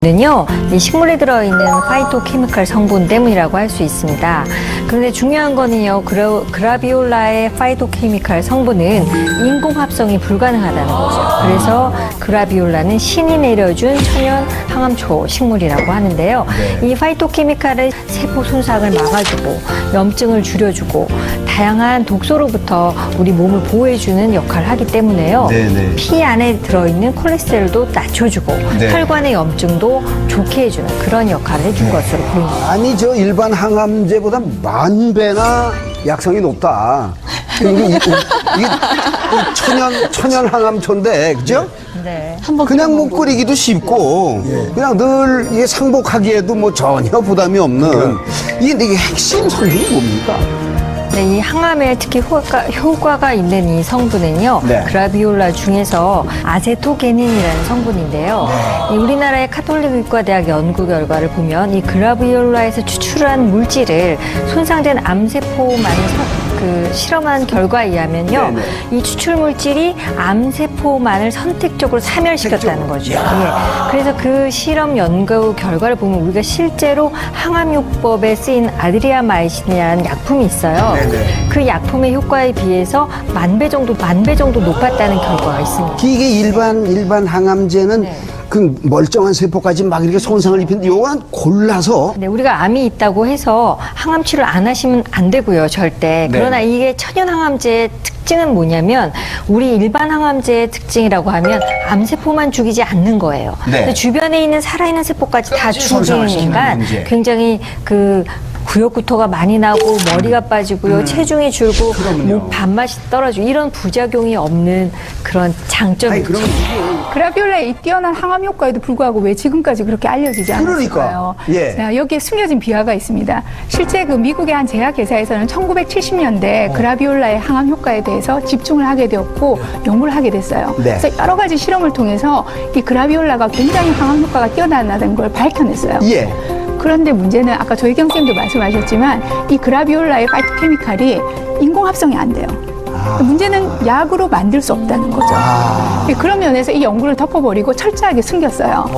는요, 이 식물에 들어있는 파이토케미컬 성분 때문이라고 할 수 있습니다. 그런데 중요한 거는요, 그라비올라의 파이토케미컬 성분은 인공합성이 불가능하다는 거죠. 그래서 그라비올라는 신이 내려준 천연 항암초 식물이라고 하는데요. 이 파이토케미칼은 세포 손상을 막아주고 염증을 줄여주고 다양한 독소로부터 우리 몸을 보호해주는 역할을 하기 때문에요. 피 안에 들어있는 콜레스테롤도 낮춰주고 혈관의 염증도 좋게 해주는 그런 역할을 해준 것으로 보입니다. 아니 저 일반 항암제보다 10,000배나 약성이 높다. 이게 천연 항암초인데, 그죠? 네. 그냥 뭐 끓이기도 쉽고 그냥 늘 이게 상복하기에도 뭐 전혀 부담이 없는 이게 핵심 성분이 뭡니까? 네, 이 항암에 특히 효과가 있는 이 성분은요, 그라비올라 중에서 아세토게닌이라는 성분인데요. 이 우리나라의 카톨릭의과대학 연구 결과를 보면 이 그라비올라에서 추출한 물질을 손상된 암세포만을 실험한 결과에 의하면요, 이 추출 물질이 암세포만을 선택적으로 사멸시켰다는 거죠. 예. 그래서 그 실험 연구 결과를 보면 우리가 실제로 항암요법에 쓰인 아드리아마이신이라는 약품이 있어요. 그 약품의 효과에 비해서 만 배 정도 높았다는 결과가 있습니다. 이게 일반 항암제는 그 멀쩡한 세포까지 막 이렇게 손상을 입히는데 요거는 골라서 네, 우리가 암이 있다고 해서 항암 치료를 안 하시면 안 되고요, 절대. 그러나 이게 천연 항암제의 특징은 뭐냐면 우리 일반 항암제의 특징이라고 하면 암세포만 죽이지 않는 거예요. 근데 주변에 있는 살아있는 세포까지 다 죽이니까 굉장히 구역구토가 많이 나고 머리가 빠지고요, 체중이 줄고 뭐 밥맛이 떨어지고 이런 부작용이 없는 그런 장점이 있죠. 그라비올라의 이 뛰어난 항암 효과에도 불구하고 왜 지금까지 그렇게 알려지지 않았을까요? 자, 여기에 숨겨진 비화가 있습니다. 실제 그 미국의 한 제약회사에서는 1970년대 그라비올라의 항암 효과에 대해서 집중을 하게 되었고 연구를 하게 됐어요. 그래서 여러 가지 실험을 통해서 이 그라비올라가 굉장히 항암 효과가 뛰어나다는 걸 밝혀냈어요. 그런데 문제는 아까 조혜경 선생님도 말씀하셨지만 이 그라비올라의 파이토케미칼이 인공합성이 안 돼요. 문제는 약으로 만들 수 없다는 거죠. 그런 면에서 이 연구를 덮어버리고 철저하게 숨겼어요.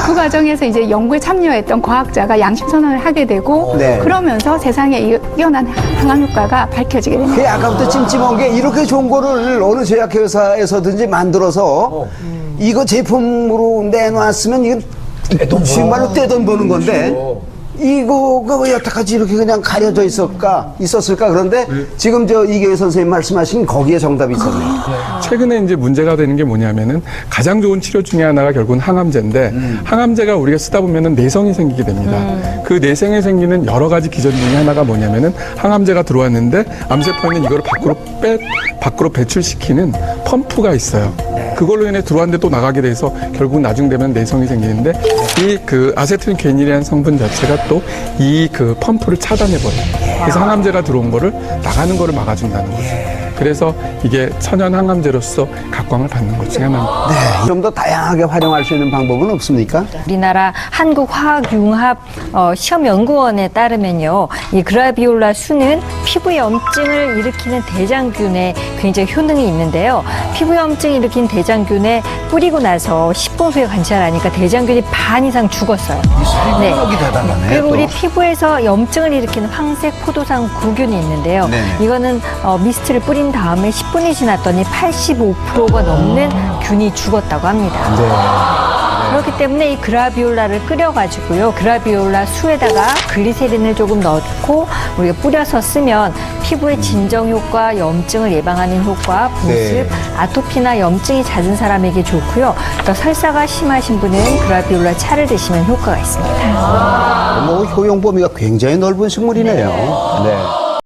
그 과정에서 이제 연구에 참여했던 과학자가 양심 선언을 하게 되고 그러면서 세상에 이 뛰어난 항암 효과가 밝혀지게 됩니다. 그게 아까부터 찜찜한 게 이렇게 좋은 거를 어느 제약회사에서든지 만들어서 이거 제품으로 내놨으면 이거 정말로 떼돈 버는 건데 이거가 왜 여태까지 이렇게 그냥 가려져 있었을까? 그런데 지금 이계희 선생님 말씀하신 거기에 정답이 있었네요. 최근에 이제 문제가 되는 게 뭐냐면은 가장 좋은 치료 중에 하나가 결국은 항암제인데 항암제가 우리가 쓰다 보면은 내성이 생기게 됩니다. 그 내성이 생기는 여러 가지 기전 중에 하나가 뭐냐면은 항암제가 들어왔는데 암세포에는 이걸 밖으로 배출시키는 펌프가 있어요. 그걸로 인해 들어왔는데 또 나가게 돼서 결국 나중 되면 내성이 생기는데 이 아세틸겐이라는 성분 자체가 또 이 펌프를 차단해버려요. 그래서 항암제가 들어온 거를 나가는 거를 막아준다는 거죠. 그래서 이게 천연 항암제로서 각광을 받는 것 중에 하나입니다. 좀 더 다양하게 활용할 수 있는 방법은 없습니까? 우리나라 한국화학융합 시험연구원에 따르면요, 이 그라비올라 수는 피부 염증을 일으키는 대장균에 굉장히 효능이 있는데요. 피부 염증을 일으킨 대장균에 뿌리고 나서 10분 후에 관찰하니까 대장균이 반 이상 죽었어요. 생명력이 대단하네. 그리고 우리 피부에서 염증을 일으키는 황색 포도상 구균이 있는데요. 이거는 미스트를 뿌린 다음에 10분이 지났더니 85%가 넘는 균이 죽었다고 합니다. 그렇기 때문에 이 그라비올라를 끓여가지고요, 그라비올라 수에다가 글리세린을 조금 넣고 우리가 뿌려서 쓰면 피부의 진정 효과, 염증을 예방하는 효과, 보습, 아토피나 염증이 잦은 사람에게 좋고요. 또 설사가 심하신 분은 그라비올라 차를 드시면 효과가 있습니다. 효용 범위가 굉장히 넓은 식물이네요.